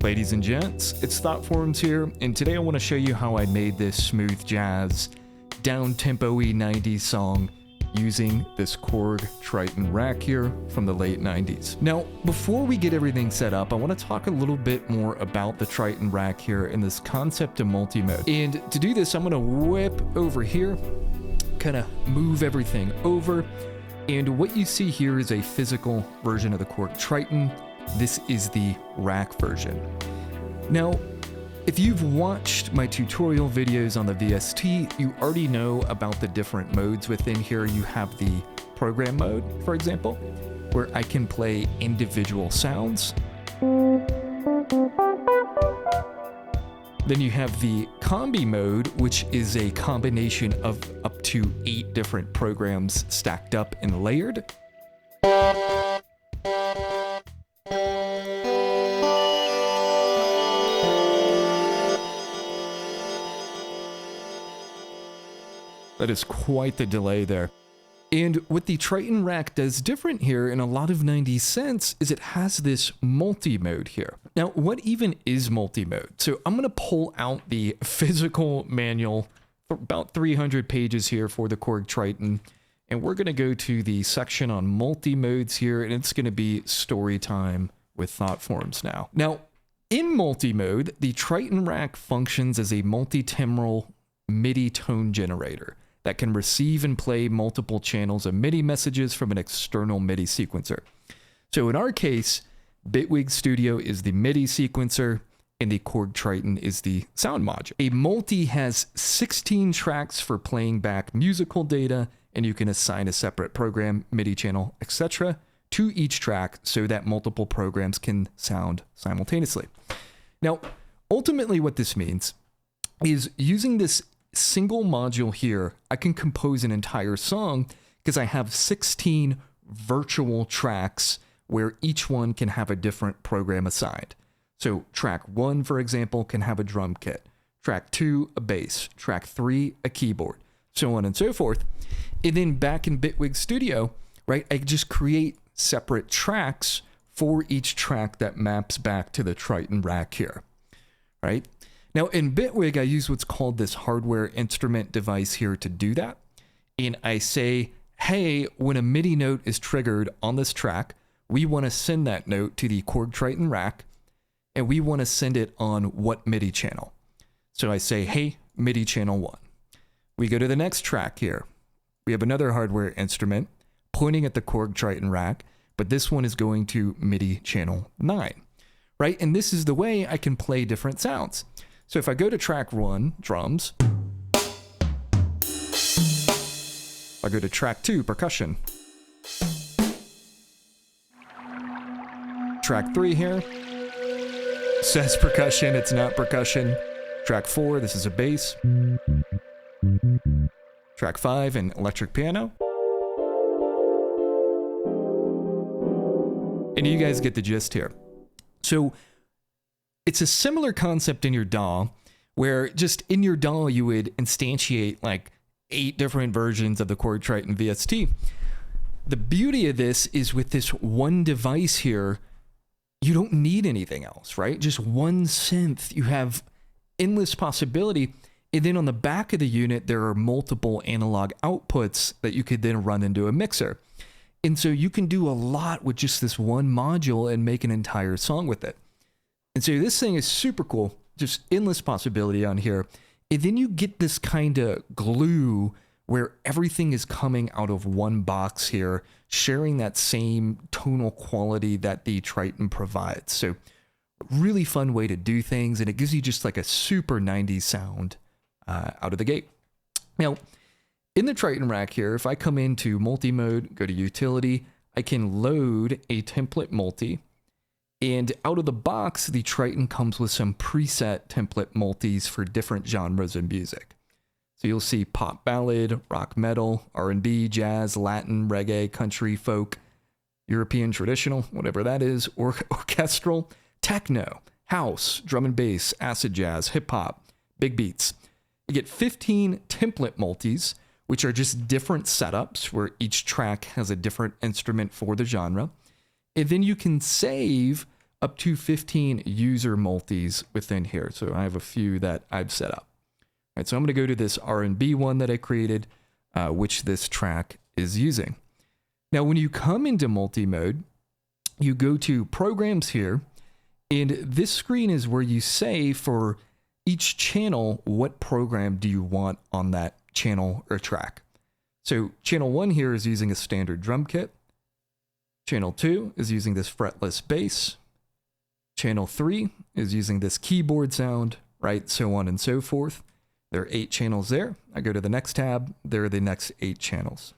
Ladies and gents, it's Thoughtforms here, and today I want to show you how I made this smooth jazz, down-tempo-y 90s song using this Korg Triton Rack here from the late 90s. Now, before we get everything set up, I want to talk a little bit more about the Triton Rack here and this concept of multi-mode. And to do this, I'm going to whip over here, kind of move everything over, and what you see here is a physical version of the Korg Triton. This is the rack version. Now, if you've watched my tutorial videos on the VST, you already know about the different modes within here. You have the program mode, for example, where I can play individual sounds. Then you have the combi mode, which is a combination of up to 8 different programs stacked up and layered. That is quite the delay there. And what the Triton Rack does different here in a lot of 90s synths is it has this multi-mode here. Now, what even is multi-mode? So I'm going to pull out the physical manual, for about 300 pages here for the Korg Triton, and we're going to go to the section on multi-modes here, and it's going to be story time with Thoughtforms now. Now, in multi-mode, the Triton Rack functions as a multi-timbral MIDI tone generator that can receive and play multiple channels of MIDI messages from an external MIDI sequencer. So in our case, Bitwig Studio is the MIDI sequencer and the Korg Triton is the sound module. A multi has 16 tracks for playing back musical data, and you can assign a separate program, MIDI channel, etc. to each track so that multiple programs can sound simultaneously. Now, ultimately what this means is using this single module here, I can compose an entire song because I have 16 virtual tracks where each one can have a different program assigned. So track 1, for example, can have a drum kit, track 2, a bass, track 3, a keyboard, so on and so forth. And then back in Bitwig Studio, right, I just create separate tracks for each track that maps back to the Triton Rack here, right? Now in Bitwig, I use what's called this hardware instrument device here to do that. And I say, hey, when a MIDI note is triggered on this track, we want to send that note to the Korg Triton Rack, and we want to send it on what MIDI channel. So I say, hey, MIDI channel 1. We go to the next track here. We have another hardware instrument pointing at the Korg Triton Rack, but this one is going to MIDI channel 9, right? And this is the way I can play different sounds. So if I go to track 1, drums, I go to track 2, percussion, track 3 here, says percussion, it's not percussion, track 4, this is a bass, track 5, an electric piano, and you guys get the gist here. So it's a similar concept in your DAW, where just in your DAW you would instantiate like 8 different versions of the Korg Triton VST. The beauty of this is with this one device here, you don't need anything else, right? Just one synth, you have endless possibility. And then on the back of the unit, there are multiple analog outputs that you could then run into a mixer. And so you can do a lot with just this one module and make an entire song with it. And so this thing is super cool, just endless possibility on here. And then you get this kind of glue where everything is coming out of one box here, sharing that same tonal quality that the Triton provides. So really fun way to do things, and it gives you just like a super 90s sound out of the gate. Now, in the Triton Rack here, if I come into multi-mode, go to utility, I can load a template multi. And out of the box, the Triton comes with some preset template multis for different genres of music. So you'll see pop ballad, rock metal, R&B, jazz, Latin, reggae, country, folk, European traditional, whatever that is, orchestral, techno, house, drum and bass, acid jazz, hip hop, big beats. You get 15 template multis, which are just different setups where each track has a different instrument for the genre. And then you can save up to 15 user multis within here. So I have a few that I've set up. All right, so I'm going to go to this R&B one that I created, which this track is using. Now, when you come into multi-mode, you go to programs here, and this screen is where you say for each channel, what program do you want on that channel or track? So channel 1 here is using a standard drum kit. Channel 2 is using this fretless bass. Channel 3 is using this keyboard sound, right? So on and so forth. There are 8 channels there. I go to the next tab. There are the next 8 channels.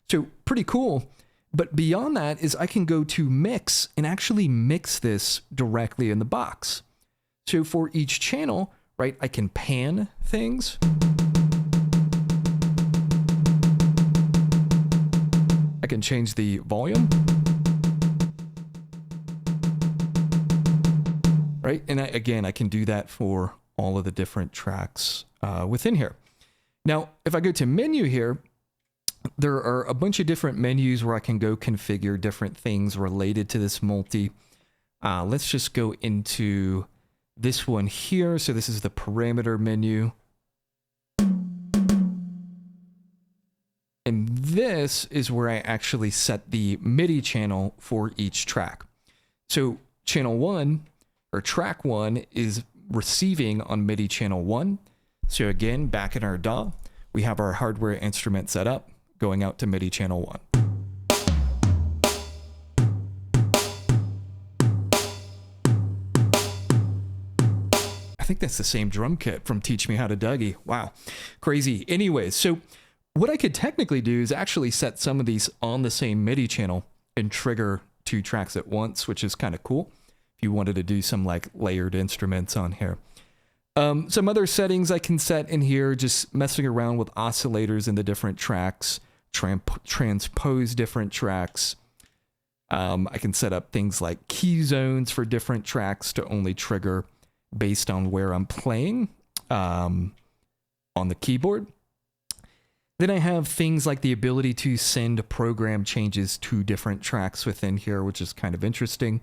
So pretty cool. But beyond that is I can go to mix and actually mix this directly in the box. So for each channel, right, I can pan things. I can change the volume. Right, and again, I can do that for all of the different tracks within here. Now, if I go to menu here, there are a bunch of different menus where I can go configure different things related to this multi. Let's just go into this one here. So this is the parameter menu. And this is where I actually set the MIDI channel for each track. So channel 1 or track 1 is receiving on MIDI channel 1. So again, back in our DAW, we have our hardware instrument set up, going out to MIDI channel 1. I think that's the same drum kit from Teach Me How to Dougie. Wow, crazy. Anyways, so what I could technically do is actually set some of these on the same MIDI channel and trigger 2 tracks at once, which is kind of cool if you wanted to do some like layered instruments on here. Some other settings I can set in here, just messing around with oscillators in the different tracks, transpose different tracks. I can set up things like key zones for different tracks to only trigger based on where I'm playing on the keyboard. Then I have things like the ability to send program changes to different tracks within here, which is kind of interesting.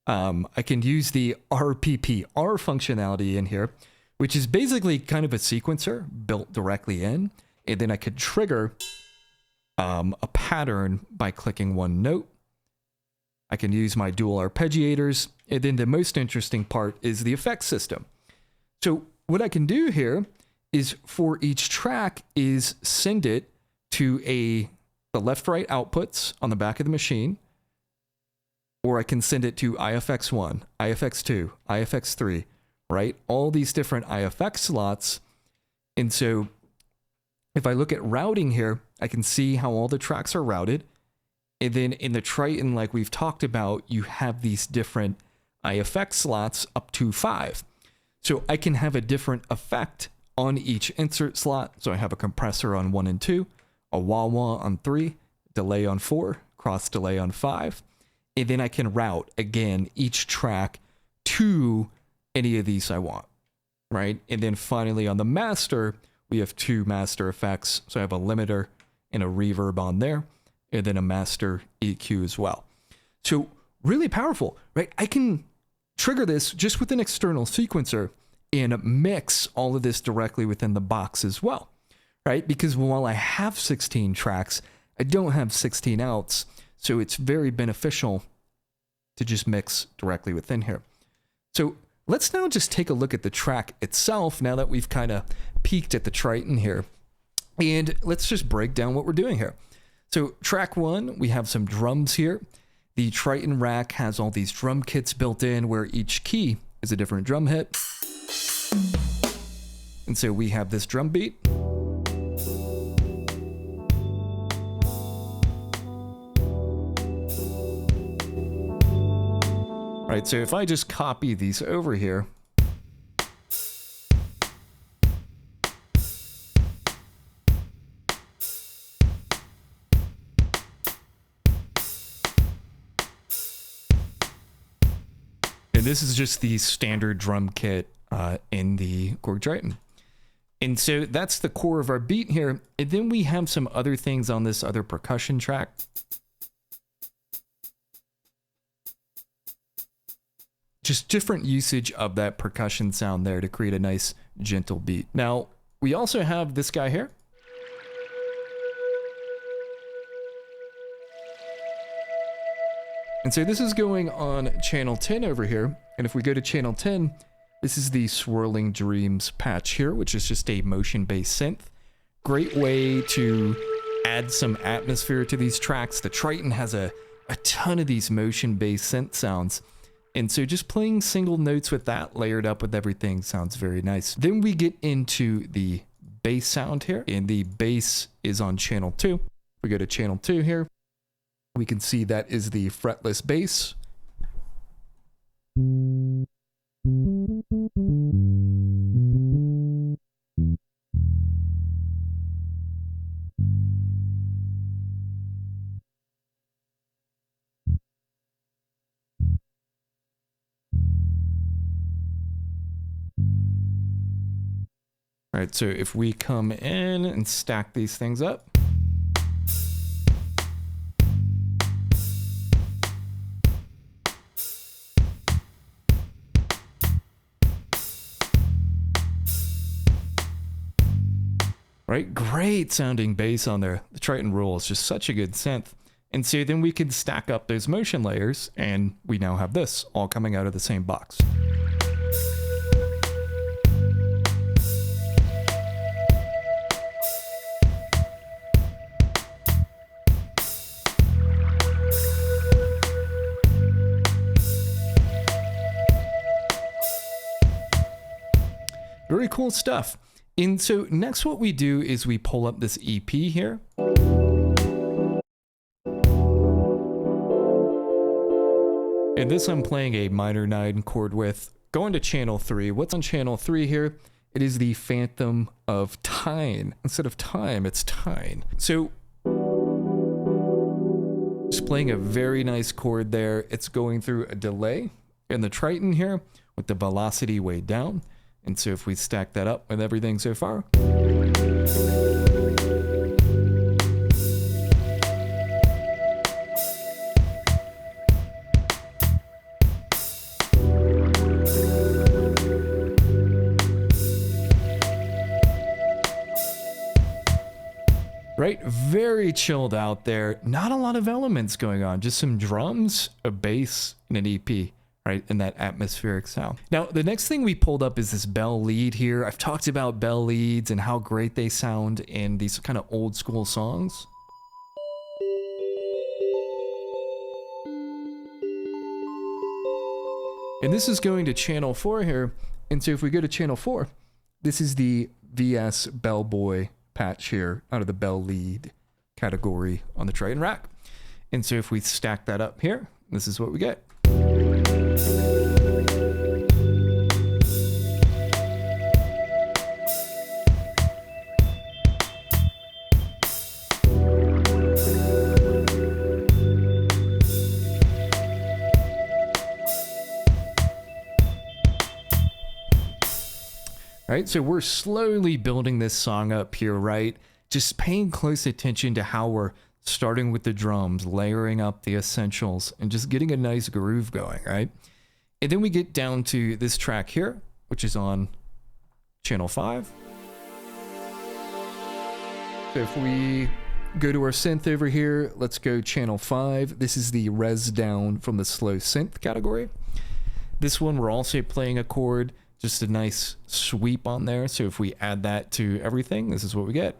I can use the RPPR functionality in here, which is basically kind of a sequencer built directly in. And then I could trigger a pattern by clicking one note. I can use my dual arpeggiators. And then the most interesting part is the effects system. So what I can do here is for each track is send it to the left-right outputs on the back of the machine, or I can send it to IFX1, IFX2, IFX3, right? All these different IFX slots. And so if I look at routing here, I can see how all the tracks are routed. And then in the Triton, like we've talked about, you have these different IFX slots up to 5. So I can have a different effect on each insert slot. So I have a compressor on 1 and 2, a wah-wah on 3, delay on 4, cross delay on 5. And then I can route, again, each track to any of these I want, right? And then finally on the master, we have 2 master effects. So I have a limiter and a reverb on there, and then a master EQ as well. So really powerful, right? I can trigger this just with an external sequencer and mix all of this directly within the box as well, right? Because while I have 16 tracks, I don't have 16 outs. So it's very beneficial to just mix directly within here. So let's now just take a look at the track itself now that we've kind of peeked at the Triton here. And let's just break down what we're doing here. So track 1, we have some drums here. The Triton Rack has all these drum kits built in where each key is a different drum hit. And so we have this drum beat. Right, so if I just copy these over here, and this is just the standard drum kit in the Korg Triton. And so that's the core of our beat here. And then we have some other things on this other percussion track. just different usage of that percussion sound there to create a nice gentle beat. Now, we also have this guy here. And so this is going on channel 10 over here. And if we go to channel 10, this is the Swirling Dreams patch here, which is just a motion-based synth. Great way to add some atmosphere to these tracks. The Triton has a ton of these motion-based synth sounds. And so just playing single notes with that layered up with everything sounds very nice. Then we get into the bass sound here, and the bass is on channel 2. We go to channel 2 here. We can see that is the fretless bass. All right, so if we come in and stack these things up, right, great sounding bass on there. The Triton rules, just such a good synth. And so then we can stack up those motion layers, and we now have this all coming out of the same box. Very cool stuff. And so next what we do is we pull up this EP here. And this I'm playing a minor 9 chord with. Going to channel 3. What's on channel 3 here? It is the Phantom of Tyne. Instead of time, it's Tyne. So just playing a very nice chord there. It's going through a delay in the Triton here with the velocity way down. And so if we stack that up with everything so far, right? Very chilled out there. Not a lot of elements going on, just some drums, a bass, and an EP. Right, in that atmospheric sound. Now, the next thing we pulled up is this bell lead here. I've talked about bell leads and how great they sound in these kind of old school songs. And this is going to channel 4 here. And so if we go to channel 4, this is the VS Bellboy patch here out of the bell lead category on the Triton Rack. And so if we stack that up here, this is what we get. Right, so we're slowly building this song up here, right? Just paying close attention to how we're starting with the drums, layering up the essentials, and just getting a nice groove going, right? And then we get down to this track here, which is on channel 5. So if we go to our synth over here, let's go channel 5. This is the res down from the slow synth category. This one, we're also playing a chord, just a nice sweep on there. So if we add that to everything, this is what we get.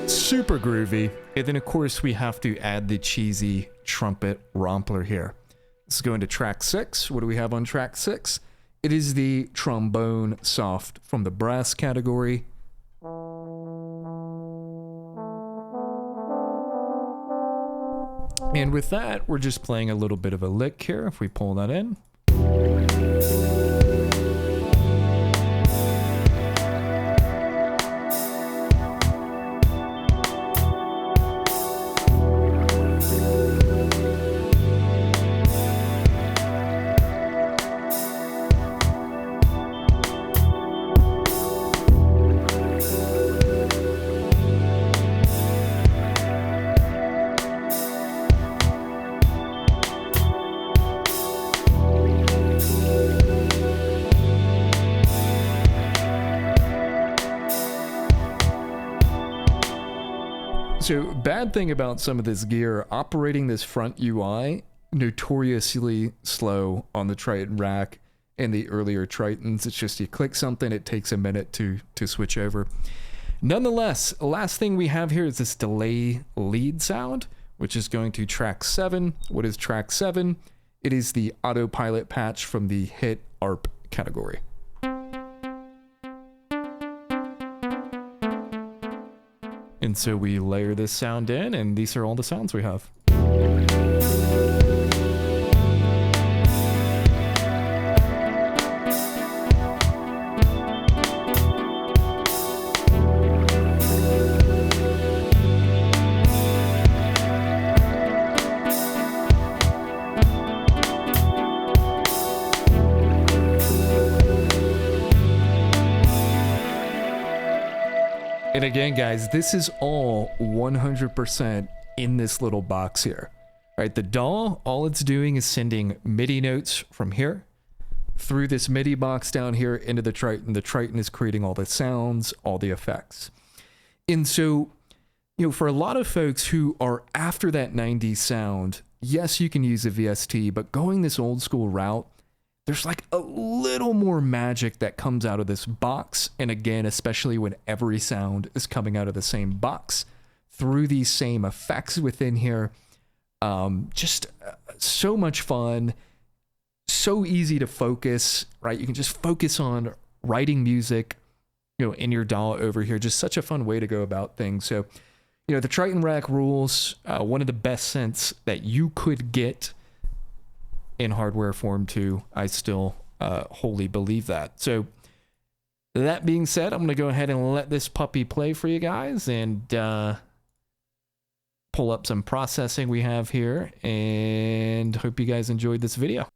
Super groovy. And then of course we have to add the cheesy trumpet rompler here. This is going to track 6. What do we have on track 6? It is the trombone soft from the brass category. And with that, we're just playing a little bit of a lick here. If we pull that in. So bad thing about some of this gear, operating this front UI, notoriously slow on the Triton Rack and the earlier Tritons. It's just you click something, it takes a minute to switch over. Nonetheless, last thing we have here is this delay lead sound, which is going to track 7. What is track 7? It is the autopilot patch from the hit ARP category. And so we layer this sound in, and these are all the sounds we have. And again, guys, this is all 100% in this little box here. All right, the DAW, all it's doing is sending MIDI notes from here through this MIDI box down here into the Triton. The Triton is creating all the sounds, all the effects. And so, you know, for a lot of folks who are after that 90s sound, yes, you can use a VST, but going this old school route, there's like a little more magic that comes out of this box. And again, especially when every sound is coming out of the same box through these same effects within here. Just so much fun, so easy to focus, right? You can just focus on writing music, you know, in your DAW over here. Just such a fun way to go about things. So, you know, the Triton Rack rules, one of the best synths that you could get in hardware form too. I still wholly believe that. So that being said, I'm going to go ahead and let this puppy play for you guys and pull up some processing we have here, and hope you guys enjoyed this video.